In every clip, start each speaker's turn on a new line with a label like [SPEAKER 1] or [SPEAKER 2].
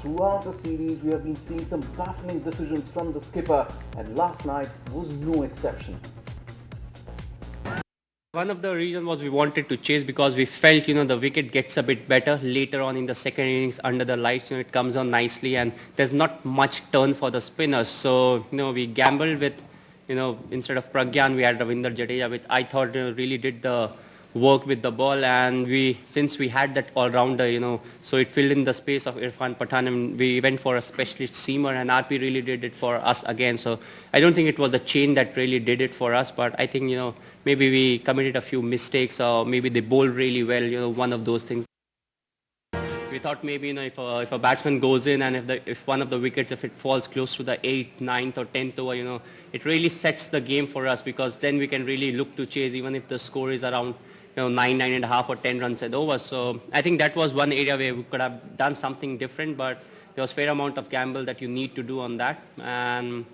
[SPEAKER 1] throughout the series, we have been seeing some baffling decisions from the skipper, and last night was no exception.
[SPEAKER 2] One of the reasons was we wanted to chase because we felt, the wicket gets a bit better later on in the second innings under the lights. It comes on nicely and there's not much turn for the spinners. So, we gambled with, instead of Pragyan, we had Ravindra Jadeja, which I thought really did the work with the ball. And since we had that all-rounder, so it filled in the space of Irfan Pathan, and we went for a specialist seamer, and RP really did it for us again. So I don't think it was the chain that really did it for us, but I think, maybe we committed a few mistakes, or maybe they bowled really well, one of those things. We thought maybe, if a batsman goes in and if one of the wickets, if it falls close to the 8th, 9th or 10th over, it really sets the game for us, because then we can really look to chase even if the score is around 9.5 or 10 runs at over. So I think that was one area where we could have done something different, but there was fair amount of gamble that you need to do on that. And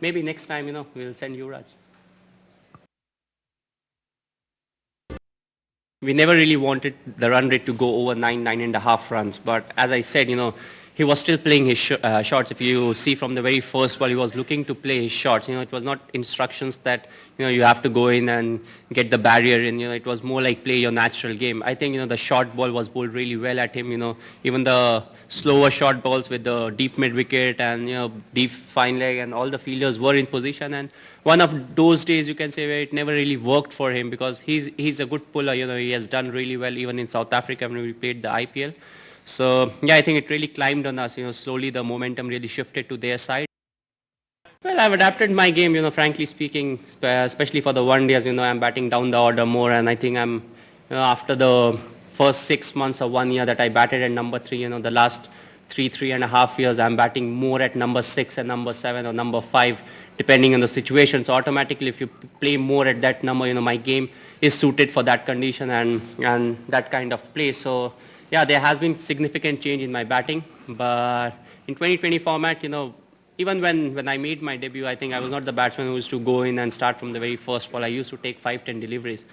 [SPEAKER 2] maybe next time, we'll send Yuvraj. We never really wanted the run rate to go over 9.5 runs. But as I said, he was still playing his shots. If you see from the very first ball, he was looking to play his shots. It was not instructions that, you have to go in and get the barrier in. It was more like play your natural game. I think, the short ball was bowled really well at him. Even the slower short balls with the deep mid wicket and, deep fine leg, and all the fielders were in position. And one of those days, you can say, where it never really worked for him, because he's a good puller. He has done really well even in South Africa when we played the IPL. So, yeah, I think it really climbed on us. Slowly the momentum really shifted to their side. Well, I've adapted my game, frankly speaking, especially for the one days, I'm batting down the order more, and I think I'm, after the first 6 months or 1 year that I batted at number 3, the last 3.5 years, I'm batting more at number 6 and number 7 or number 5, depending on the situation. So automatically, if you play more at that number, my game is suited for that condition and that kind of play. So, yeah, there has been significant change in my batting, but in 2020 format, even when I made my debut, I think I was not the batsman who used to go in and start from the very first ball. I used to take 5-10 deliveries.